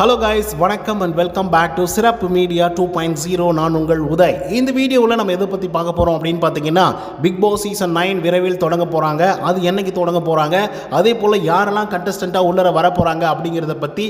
Hello guys, வணக்கம் and welcome back to சிறப்பு media 2.0. நான் உங்கள் உதய். இந்த வீடியோவில் நம்ம எதை பற்றி பார்க்க போகிறோம் அப்படின்னு பார்த்தீங்கன்னா, பிக் பாஸ் சீசன் 9 விரைவில் தொடங்க போகிறாங்க. அது என்னைக்கு தொடங்க போகிறாங்க, அதே போல் யாரெல்லாம் கண்டஸ்டண்ட்டாக உள்ளர வர போகிறாங்க அப்படிங்கிறத பற்றி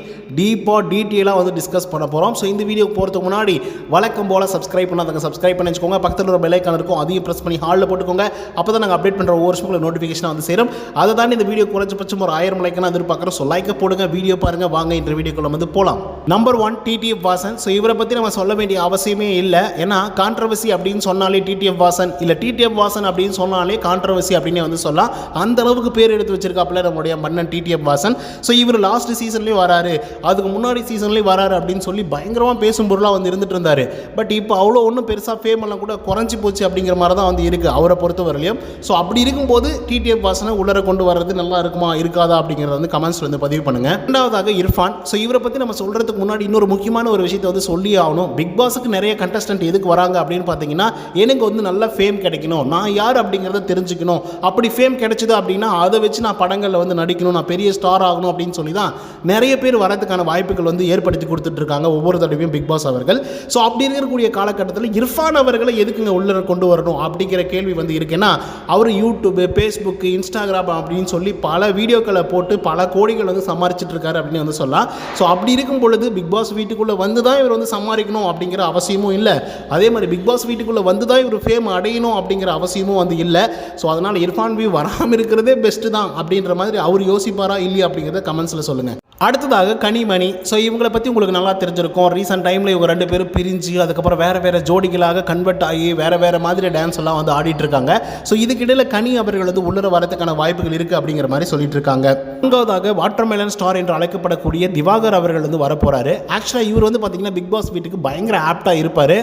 டீட்டெயிலாக வந்து டிஸ்கஸ் பண்ண போகிறோம். ஸோ இந்த வீடியோ போகிறதுக்கு முன்னாடி வழக்கம் போல் சப்ஸ்கிரைப் பண்ணாதவங்க சப்ஸ்கிரைப் பண்ணி வச்சுக்கோங்க. பக்கத்தில் ஒரு பெல் ஐக்கான் இருக்கும், அதையும் ப்ரெஸ் பண்ணி ஹாலில் போட்டுக்கோங்க. அப்போ தான் நாங்கள் அப்டேட் பண்ணுற ஒவ்வொரு விஷயங்களும் நோட்டிஃபிகேஷனாக வந்து சேரும். அதை தான் இந்த வீடியோ குறைஞ்சபட்சம் ஒரு 1000 லைக்கான எதிர்பார்க்குறோம். ஸோ லைக்கை போடுங்க, வீடியோ பாருங்கள். வாங்க இந்த வீடியோக்குள்ள வந்து போலாம். Number 1 TTF Vasan. ஸோ இவரை பற்றி நம்ம சொல்ல வேண்டிய அவசியமே இல்லை. ஏன்னா கான்ட்ரவர்சி அப்படின்னு சொன்னாலே டிடிஎஃப் வாசன், இல்லை டிடிஎஃப் வாசன் அப்படின்னு சொன்னாலே கான்ட்ரவர்சி அப்படின்னு வந்து சொல்லலாம். அந்த அளவுக்கு பேர் எடுத்து வச்சிருக்காப்புல நம்முடைய மன்னன் டிடிஎஃப் வாசன். ஸோ இவர் லாஸ்ட் சீசன்லேயும் வராரு, அதுக்கு முன்னாடி சீசன்லேயும் வராரு அப்படின்னு சொல்லி பயங்கரமாக பேசும் பொருளாக வந்து இருந்துட்டு இருந்தார். பட் இப்போ அவ்வளோ ஒன்றும் பெருசாக ஃபேம் எல்லாம் கூட குறைஞ்சி போச்சு அப்படிங்கிற மாதிரி தான் வந்து இருக்குது அவரை பொறுத்த வரலையும். ஸோ அப்படி இருக்கும்போது டிடிஎஃப் வாசனை உள்ளர கொண்டு வர்றது நல்லா இருக்குமா இருக்காதா அப்படிங்கிறத வந்து கமெண்ட்ஸில் வந்து பதிவு பண்ணுங்கள். ரெண்டாவதாக இர்ஃபான். ஸோ இவரை பற்றி நம்ம சொல்கிறதுக்கு முன்னாடி இன்னொரு முக்கியமான ஒரு விஷயத்தை வந்து சொல்லி ஆகணும். பிக் பாஸுக்கு நிறைய கண்டஸ்டன்ட் எதுக்கு வராங்க அப்படின்னு பார்த்தீங்கன்னா, எனக்கு வந்து நல்ல ஃபேம் கிடைக்கணும், நான் யார் அப்படிங்கிறத தெரிஞ்சுக்கணும். அப்படி ஃபேம் கிடைச்சது அப்படின்னா அதை வச்சு நான் படங்களில் வந்து நடிக்கணும், நான் பெரிய ஸ்டார் ஆகணும் அப்படின்னு சொல்லி தான் நிறைய பேர் வரதுக்கான வாய்ப்புகள் வந்து ஏற்படுத்தி கொடுத்துட்டு இருக்காங்க ஒவ்வொரு தடவையும் பிக் பாஸ் அவர்கள். ஸோ அப்படி இருக்கக்கூடிய காலகட்டத்தில் இர்ஃபான் அவர்களை எதுக்குங்க உள்ள கொண்டு வரணும் அப்படிங்கிற கேள்வி வந்து இருக்குன்னா, அவர் யூடியூப், ஃபேஸ்புக், இன்ஸ்டாகிராம் அப்படின்னு சொல்லி பல வீடியோக்களை போட்டு பல கோடிகள் வந்து சம்பாரிச்சிட்டு இருக்காரு அப்படின்னு வந்து சொல்லலாம். ஸோ அப்படி இருக்கும் பொழுது பிக் பாஸ் வீட்டுக்குள்ளே வந்து தான் இவர் வந்து சம்பாதிக்கணும் அப்படிங்கிற அவசியமும் இல்லை. அதே மாதிரி பிக் பாஸ் வீட்டுக்குள்ளே வந்து தான் இவர் ஃபேம் அடையணும் அப்படிங்கிற அவசியமும் வந்து இல்லை. ஸோ அதனால் இர்ஃபான் வி வராமல் இருக்கிறதே பெஸ்ட்டு தான் அப்படின்ற மாதிரி அவர் யோசிப்பாரா இல்லையா அப்படிங்கிறத கமெண்ட்ஸில் சொல்லுங்கள். அடுத்ததாக கனிமணி. ஸோ இவங்களை பற்றி உங்களுக்கு நல்லா தெரிஞ்சிருக்கும். ரீசெண்ட் டைமில் இவங்க 2 பேரும் பிரிஞ்சு அதுக்கப்புறம் வேறு ஜோடிகளாக கன்வெர்ட் ஆகி வேறு மாதிரி டான்ஸ் எல்லாம் வந்து ஆடிட்டு இருக்காங்க. ஸோ இதுக்கிடையில் கனி அவர்கள் வந்து உள்ளர வரதுக்கான வாய்ப்புகள் இருக்குது அப்படிங்கிற மாதிரி சொல்லிட்டு இருக்காங்க. மூன்றாவதாக வாட்டர்மெலன் ஸ்டார் என்று அழைக்கப்படக்கூடிய திவாகர் அவர்கள் வந்து வரப்போகிறாரு. ஆக்சுவலாக இவர் வந்து பார்த்தீங்கன்னா பிக் பாஸ் வீட்டுக்கு பயங்கர ஆப்டாக இருப்பார்.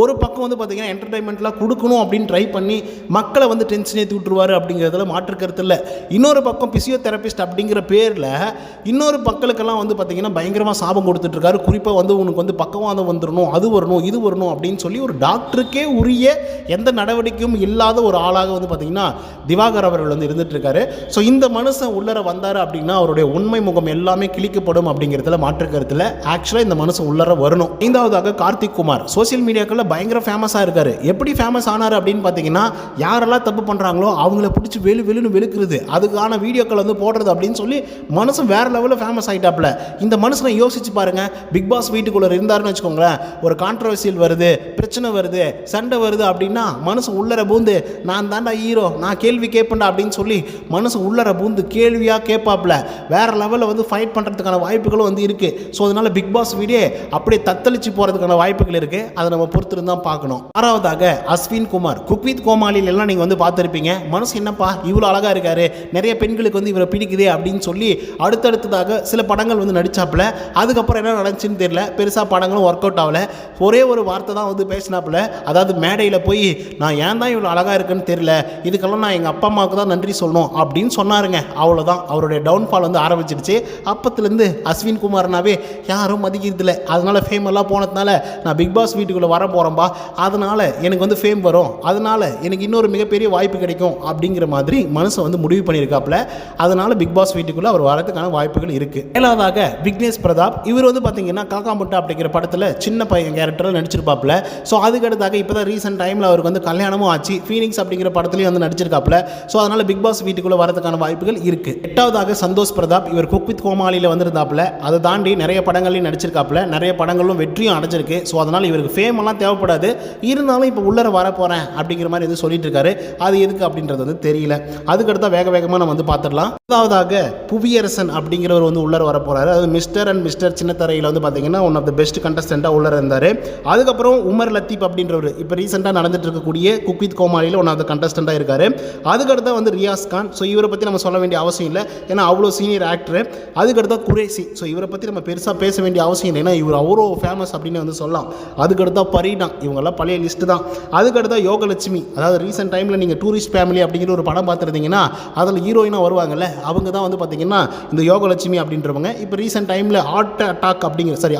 ஒரு பக்கம் வந்து பார்த்தீங்கன்னா என்டர்டைன்மெண்ட்லாம் கொடுக்கணும் அப்படின்னு ட்ரை பண்ணி மக்களை வந்து டென்ஷன் ஏற்றி விட்டுருவார் அப்படிங்கிறதுல மாற்று கருத்து இல்லை. இன்னொரு பக்கம் பிசியோதெரபிஸ்ட் அப்படிங்கிற பேரில் இன்னொரு மக்களுக்கெல்லாம் வந்து பார்த்தீங்கன்னா பயங்கரமாக சாபம் கொடுத்துட்ருக்காரு. குறிப்பாக வந்து உனக்கு வந்து பக்கவாதம் வந்துடணும், அது வரணும், இது வரணும் அப்படின்னு சொல்லி ஒரு டாக்டருக்கே உரிய எந்த நடவடிக்கையும் இல்லாத ஒரு ஆளாக வந்து பார்த்தீங்கன்னா திவாகர் அவர்கள் வந்து இருந்துட்டு இருக்காரு. ஸோ இந்த மனுஷன் உள்ளர வந்தார் அப்படின்னா அவருடைய உண்மை முகம் எல்லாமே கிழிக்கப்படும் அப்படிங்கிறதுல மாற்று கருத்தில் ஆக்சுவலாக இந்த மனுஷன் உள்ளர வரணும். ஐந்தாவதாக கார்த்திக் குமார். சோசியல் மீடியாக்களில் பயங்கர ஃபேமஸாக இருக்கார். எப்படி ஃபேமஸ் ஆனார் அப்படின்னு பார்த்தீங்கன்னா, யாரெல்லாம் தப்பு பண்ணுறாங்களோ அவங்கள பிடிச்சி வெளுன்னு வெளுக்கிறது, அதுக்கான வீடியோக்கள் வந்து போடுறது அப்படின்னு சொல்லி மனுஷன் வேறு லெவலில் ஃபேமஸ் ஆகிட்டாப்ல. இந்த மனுஷனை யோசிச்சு பாருங்க. பிக் பாஸ் வீட்டுக்குள்ளே இருந்தாருன்னு வச்சுக்கோங்களேன், ஒரு கான்ட்ரவர்சியல் வருது, பிரச்சனை வருது, சண்டை வருது அப்படின்னா மனுஷன் உள்ளர பூந்து நான் தாண்டா ஹீரோ, நான் கேள்வி கேட்பேன்டா அப்படின்னு சொல்லி மனுஷன் உள்ளர பூந்து கேள்வியாக கேட்பாப்ல. வேறு லெவலில் வந்து ஃபைட் பண்ணுறதுக்கான வாய்ப்புகளும் வந்து இருக்குது. ஸோ அதனால் பிக் பாஸ் வீடியோ அப்படியே தத்தளிச்சு போகிறதுக்கான வாய்ப்புகள் இருக்குது. அதை நம்ம பொறுத்திருந்து தான் பார்க்கணும். ஆறாவதாக அஸ்வின் குமார். குக் வித் கோமாளியில் எல்லாம் நீங்கள் வந்து பார்த்துருப்பீங்க. மனுஷன் என்னப்பா இவ்வளோ அழகாக இருக்காரு, நிறைய பெண்களுக்கு வந்து இவரை பிடிக்குதே அப்படின்னு சொல்லி அடுத்தடுத்ததாக சில படங்கள் வந்து நடிச்சாப்புல. அதுக்கப்புறம் என்ன நடந்துச்சுன்னு தெரியல, பெருசாக படங்களும் ஒர்க் அவுட் ஆகலை. ஒரே ஒரு வார்த்தை தான் வந்து பேசினாப்புல, அதாவது மேடையில் போய் நான் ஏன் தான் இவ்வளோ அழகாக இருக்குன்னு தெரியல, இதுக்கெல்லாம் நான் எங்கள் அப்பா அம்மாவுக்கு தான் நன்றி சொல்லணும் அப்படின்னு சொன்னாருங்க. அவ்வளோதான் அவருடைய டவுன்ஃபால் வந்து ஆரம்பிச்சிடுச்சு. அப்பத்துலேருந்து அஸ்வின் குமார்னாவே யாரும் மதிக்கிறதில்லை. அதனால் ஃபேம் எல்லாம் போனதுனால நான் பிக் பாஸ் வீட்டுக்குள்ளே வர போகிறேன்பா, அதனால் எனக்கு வந்து ஃபேம் வரும், அதனால் எனக்கு இன்னொரு மிகப்பெரிய வாய்ப்பு கிடைக்கும் அப்படிங்கிற மாதிரி மனுஷன் வந்து முடிவு பண்ணியிருக்காப்புல. அதனால் பிக் பாஸ் வீட்டுக்குள்ளே அவர் வரதுக்கான வாய்ப்புகள் இருக்குது. ஏழாவதாக விக்னேஷ் பிரதாப். இவர் வந்து பார்த்தீங்கன்னா காக்காமுட்டா அப்படிங்கிற படத்தில் சின்ன பையன் கேரக்டரில் நடிச்சிருப்பாப்புல. ஸோ அதுக்கடுத்தாக இப்போ தான் ரீசெண்ட் டைமில் அவருக்கு வந்து கல்யாணமும் ஆச்சு. ஃபீனிக்ஸ் அப்படிங்கிற படத்துலையும் வந்து நடிச்சிருக்காப்புல. ஸோ அதனால் பிக் பாஸ் வீட்டுக்குள்ளே வரதுக்கான வாய்ப்புகள் இருக்குது. எட்டாவதாக சந்தோஷ் பிரதாப். இவர் குக் வித் கோமாளியில் வந்திருந்தாப்புல. அதை தாண்டி நிறைய படங்களையும் நடிச்சிருக்காப்புல. நிறைய படங்களும் வெற்றியும் அடைஞ்சிருக்கு. ஸோ அதனால் இவருக்கு ஃபேம் எல்லாம் தேவைப்படாது. இருந்தாலும் இப்போ உள்ளர வர போகிறேன் அப்படிங்கிற மாதிரி எதுவும் சொல்லிட்டு இருக்காரு. அது எதுக்கு அப்படின்றது வந்து தெரியல. அதுக்கடுத்தா வேகமாக நம்ம வந்து பார்த்துடலாம். அதாவதாக புவியரசன் அப்படிங்கிறவர் வந்து உள்ளர வர போகிறாரு. அது மிஸ்டர் அண்ட் மிஸ்டர் சின்னத்தரையில் வந்து பார்த்தீங்கன்னா ஒன் ஆஃப் த பெஸ்ட் கண்டஸ்டண்ட்டாக உள்ளர இருந்தார். அதுக்கப்புறம் உமர் லத்தீப் அப்படின்றவர் இப்போ ரீசெண்டாக நடந்துட்டு இருக்கக்கூடிய குக் வித் கோமாளியில் ஒன் ஆஃப் த கண்டஸ்டண்ட்டாக இருக்கார். அதுக்கடுத்தா வந்து ரியாஸ் கான். ஸோ இவரை பற்றி நம்ம சொல்ல வேண்டிய அவசியம் இல்லை, ஏன்னா அவ்வளோ சீனியர் ஆக்டர். அதுக்கடுத்தா குரேசி. ஸோ இவரை பற்றி நம்ம பெருசாக பேச வேண்டிய அவசியம் இல்லை, ஏன்னா இவர் அவ்வளோ ஃபேமஸ் அப்படின்னு வந்து சொல்லலாம். அதுக்கடுத்தா பரீனா. இவங்கெல்லாம் பழைய லிஸ்ட்டு தான். அதுக்கடுத்தா யோகலட்சுமி. அதாவது ரீசெண்ட் டைமில் நீங்கள் டூரிஸ்ட் ஃபேமிலி அப்படிங்கிற ஒரு படம் பார்த்துருந்தீங்கன்னா அதில் ஹீரோயினாக வருவாங்கல்ல, அவங்க தான் வந்து பார்த்தீங்கன்னா இந்த யோகலட்சுமி அப்படின்ற அப்படின்றவங்க இப்போ ரீசெண்ட் டைமில்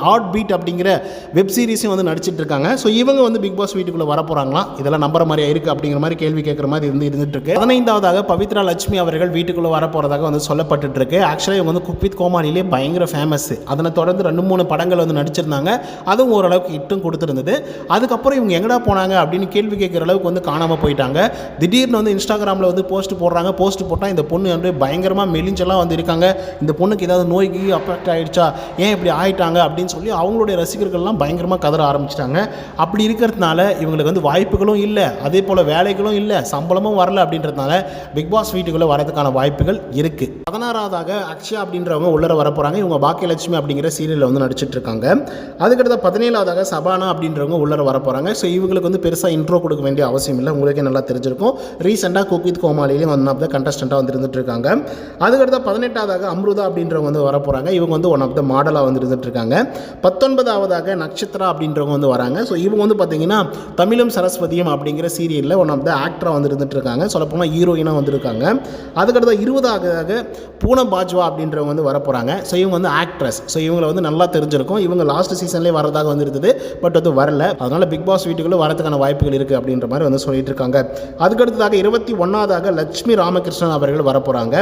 ஹார்ட் பீட் அப்படிங்கிற வெப் சீரிஸும் வந்து நடிச்சிட்டு இருக்காங்க. ஸோ இவங்க வந்து பிக் பாஸ் வீட்டுக்குள்ளே வர போகிறாங்களா, இதெல்லாம் நம்புற மாதிரியா இருக்குது அப்படிங்கிற மாதிரி கேள்வி கேட்குற மாதிரி இருந்துட்டு இருக்கு. 15வது பவித்ரா லட்சுமி அவர்கள் வீட்டுக்குள்ளே வர போகிறதாக வந்து சொல்லப்பட்டு இருக்கு. ஆக்சுவலாக இவங்க வந்து குக் வித் கோமாளிலே பயங்கர ஃபேமஸ். அதனை தொடர்ந்து 2-3 படங்கள் வந்து நடிச்சிருந்தாங்க. அதுவும் ஓரளவுக்கு ஹிட்டும் கொடுத்துருந்தது. அதுக்கப்புறம் இவங்க எங்கடா போனாங்க அப்படின்னு கேள்வி கேட்குற அளவுக்கு வந்து காணாமல் போயிட்டாங்க. திடீர்னு வந்து இன்ஸ்டாகிராமில் வந்து போஸ்ட் போடுறாங்க. போஸ்ட் போட்டால் இந்த பொண்ணு வந்து பயங்கரமாக மெலிஞ்செல்லாம் வந்து இருக்காங்க, இந்த பொண்ணுக்கு ஏதாவது நோய்க்கு அஃபெக்ட் ஆகிடுச்சா, ஏன் இப்படி ஆகிட்டாங்க அப்படின்னு சொல்லி அவங்களுடைய ரசிகர்கள்லாம் பயங்கரமாக கதற ஆரம்பிச்சிட்டாங்க. அப்படி இருக்கிறதுனால இவங்களுக்கு வந்து வாய்ப்புகளும் இல்லை, அதே போல் வேலைகளும் இல்லை, சம்பளமும் வரல. அப்படின்றதுனால பிக் பாஸ் வீட்டுக்குள்ளே வரதுக்கான வாய்ப்புகள் இருக்குது. 16வது அக்ஷயா அப்படின்றவங்க உள்ளர வர போகிறாங்க. இவங்க பாக்கியலட்சுமி அப்படிங்கிற சீரியலில் வந்து நடிச்சிட்டு இருக்காங்க. அதுக்கடுத்த 17வது சபானா அப்படின்றவங்க உள்ளர வர போகிறாங்க. ஸோ இவங்களுக்கு வந்து பெருசாக இன்ட்ரோ கொடுக்க வேண்டிய அவசியம் இல்லை, உங்களுக்கே நல்லா தெரிஞ்சிருக்கும். ரீசெண்டாக குக் வித் கோமாளிலையும் ஒன் ஆஃப் த கண்டஸ்டண்ட்டாக வந்து இருந்துட்டு இருக்காங்க. அதுக்கடுத்த 18வது அம்ருதா அப்படின்றவங்க வந்து வர போகிறாங்க. இவங்க வந்து ஒன் ஆஃப் த மாடலாக வந்து இருந்துட்டு இருக்காங்க. 19வது நட்சத்திரா அப்படின்றவங்க வந்து வராங்க. ஸோ இவங்க வந்து பார்த்தீங்கன்னா தமிழும் சரஸ்வதியும் அப்படிங்கிற சீரியலில் ஒன் ஆஃப் த ஆக்டராக வந்து இருந்துட்டு இருக்காங்க. சொல்லப்போனால் ஹீரோயினாக வந்துருக்காங்க. அதுக்கடுத்த 20வது பூனம் பாஜ்வா அப்படின்றவங்க வந்து வர போகிறாங்க. ஸோ இவங்க வந்து ஆக்ட்ரஸ். ஸோ இவங்களை வந்து நல்லா தெரிஞ்சிருக்கும். இவங்க லாஸ்ட் சீசன்லேயே வரதாக வந்து இருந்தது, பட் அது வரல. அதனால் பிக் பாஸ் வீட்டுக்குள்ளே வரதுக்கான வாய்ப்புகள் இருக்குது அப்படின்ற மாதிரி வந்து சொல்லிட்டு இருக்காங்க. அதுக்கடுத்ததாக 21வது லட்சுமி ராமகிருஷ்ணன் அவர்கள் வர போகிறாங்க.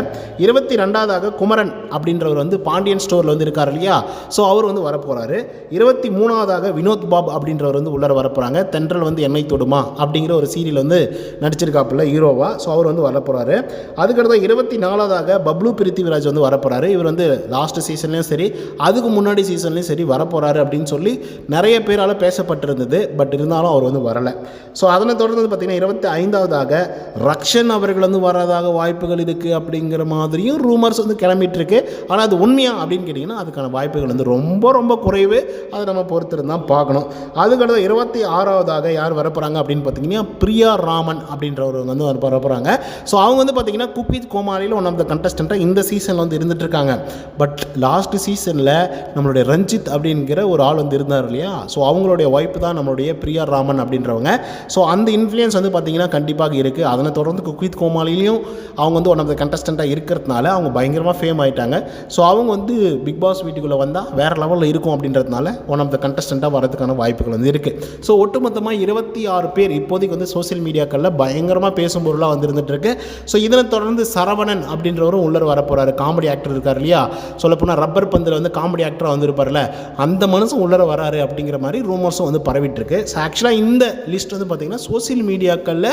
22வது குமரன் அப்படின்றவர் வந்து பாண்டியன் ஸ்டோரில் வந்து இருக்கார் இல்லையா, ஸோ அவர் வந்து வர போகிறாரு. 23வது வினோத் பாப் அப்படின்றவர் வந்து உள்ளர வர போகிறாங்க. தென்றல் வந்து என்னை தொடுமா அப்படிங்கிற ஒரு சீரியல் வந்து நடிச்சிருக்காப்புல ஹீரோவா. ஸோ அவர் வந்து வர போகிறாரு. அதுக்கடுத்த 24வது பப்ளு பிரித்திவிராஜ் வந்து வர போகிறாரு. இவர் வந்து லாஸ்ட் சீசன்லேயும் சரி, அதுக்கு முன்னாடி சீசன்லேயும் சரி வர போகிறாரு அப்படின்னு சொல்லி நிறைய பேரால் பேசப்பட்டிருந்தது. பட் இருந்தாலும் அவர் வந்து வரலை. ஸோ அதனை தொடர்ந்து பார்த்தீங்கன்னா 25வது ரக்ஷன் அவர்கள் வந்து வரதாக வாய்ப்புகள் இருக்குது அப்படிங்கிற மாதிரியும் ரூமர்ஸ் வந்து கிளம்பிட்டு இருக்கு. ஆனால் அது உண்மையா அப்படின்னு கேட்டிங்கன்னா அதுக்கான வாய்ப்புகள் வந்து ரொம்ப ரொம்ப குறைவு. அதை நம்ம பொறுத்திருந்தான் பார்க்கணும். அதுக்கடுத்து 26வது யார் வரப்போகிறாங்க அப்படின்னு பார்த்தீங்கன்னா பிரியா ராமன் அப்படின்றவர் வந்து வர போகிறாங்க. ஸோ அவங்க வந்து பார்த்தீங்கன்னா குக் வித் கோமாளியில் ஒன் ஆஃப் த கண்டஸ்டண்ட்டாக இந்த சீசனில் வந்து இருந்துட்டு இருக்காங்க. பட் லாஸ்ட் சீசனில் நம்மளுடைய ரஞ்சித் அப்படிங்கிற ஒரு ஆள் வந்து இருந்தார் இல்லையா, ஸோ அவங்களுடைய வாய்ப்பு தான் நம்மளுடைய பிரியா ராமன் அப்படின்றவங்க. ஸோ அந்த இன்ஃப்ளூயன்ஸ் வந்து பார்த்திங்கன்னா கண்டிப்பாக இருக்குது. அதனை தொடர்ந்து குக் வித் கோமாளிலையும் அவங்க வந்து ஒன் ஆஃப் த கண்டஸ்டண்ட்டாக இருக்கிறதுனால அவங்க பயங்கரமாக ஃபேம் ஆகிட்டாங்க. ஸோ அவங்க வந்து பிக் பாஸ் வீட்டுக்குள்ளே வந்தால் வேறு லெவலில் இருக்கும் அப்படின்றதுனால ஒன் ஆஃப் த கண்டஸ்டண்ட்டாக வரதுக்கான வாய்ப்புகள் வந்து இருக்குது. ஸோ ஒட்டுமொத்தமாக 26 பேர் இப்போதைக்கு வந்து சோசியல் மீடியாக்களில் பயங்கரமாக பேசும் பொருளாக வந்து இருந்துட்டு இருக்கு. ஸோ இதனை தொடர்ந்து சரவணன் அப்படின்றவரும் உள்ளே வர போகிறாரு. காமெடி ஆக்டர் இருக்கார் இல்லையா, சொல்லப்போனால் ரப்பர் பந்தில் வந்து காமெடி ஆக்டராக வந்து இருப்பார்ல, அந்த மனுஷன் உள்ளே வராரு அப்படிங்கிற மாதிரி ரூமர்ஸும் வந்து பரவிட்டு இருக்கு. ஸோ ஆக்சுவலாக இந்த லிஸ்ட் வந்து பார்த்திங்கன்னா சோசியல் மீடியாக்களில்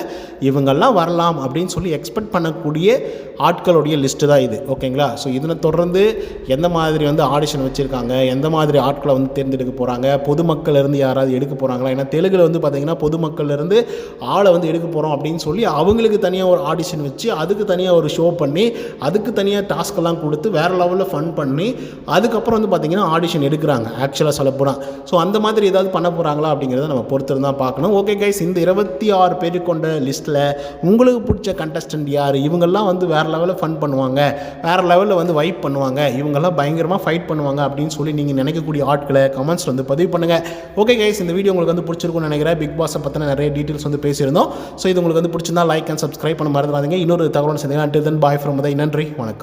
இவங்கெல்லாம் வரலாம் அப்படின்னு சொல்லி எக்ஸ்பெக்ட் பண்ணக்கூடிய ஆட்களுடைய லிஸ்ட்டு தான் இது. ஓகேங்களா. ஸோ இதனை தொடர்ந்து எந்த மாதிரி வந்து ஆடிஷன் வச்சுருக்காங்க, எந்த மாதிரி ஆட்களை வந்து தேர்ந்தெடுக்க போகிறாங்க, பொதுமக்கள் இருந்து யாராவது எடுக்க போகிறாங்களா, ஏன்னா தெலுங்கில் வந்து பார்த்திங்கன்னா பொதுமக்கள் இருந்து ஆளை வந்து எடுக்க போகிறோம் அப்படின்னு சொல்லி அவங்களுக்கு தனியாக ஒரு ஆடிஷன் வச்சு அதுக்கு தனியாக ஒரு ஷோ பண்ணி அதுக்கு தனியாக டாஸ்க்கெல்லாம் கொடுத்து வேறு லெவலில் ஃபன் பண்ணி அதுக்கப்புறம் வந்து பார்த்திங்கன்னா ஆடிஷன் எடுக்கிறாங்க ஆக்சுவலாக சொல்லப்போனால். ஸோ அந்த மாதிரி ஏதாவது பண்ண போகிறாங்களா அப்படிங்கிறத நம்ம பொறுத்து தான் பார்க்கணும். ஓகே கைஸ், இந்த 26 பேர் கொண்ட லிஸ்ட்டில் உங்களுக்கு பிடிச்ச கண்டஸ்டன்ட் யார், இவங்கெல்லாம் வந்து வேறு லெவலில் ஃபன் பண்ணுவாங்க, வேறு லெவலில் வந்து வைப் பண்ணுவாங்க, இவங்கெல்லாம் பயங்கரமாக ஃபைட் பண்ணுவாங்க அப்படின்னு சொல்லி நீங்கள் நினைக்கக்கூடிய ஆட்களை கமெண்ட்ஸில் வந்து பதிவு பண்ணுங்கள். ஓகே கைஸ், இந்த வீடியோ உங்களுக்கு வந்து பிடிச்சிருக்கும்னு நினைக்கிறேன். பிக் பாஸை பற்றின நிறைய டீட்டெயில்ஸ் வந்து பேசியிருந்தோம். ஸோ இது உங்களுக்கு வந்து பிடிச்சிருந்தா லைக் அண்ட் சப்ஸ்கிரைப் பண்ண மறந்துடாதீங்க. இன்னொரு தகவல் சேர்ந்தீங்கன்னா until then bye from Uday. நன்றி, வணக்கம்.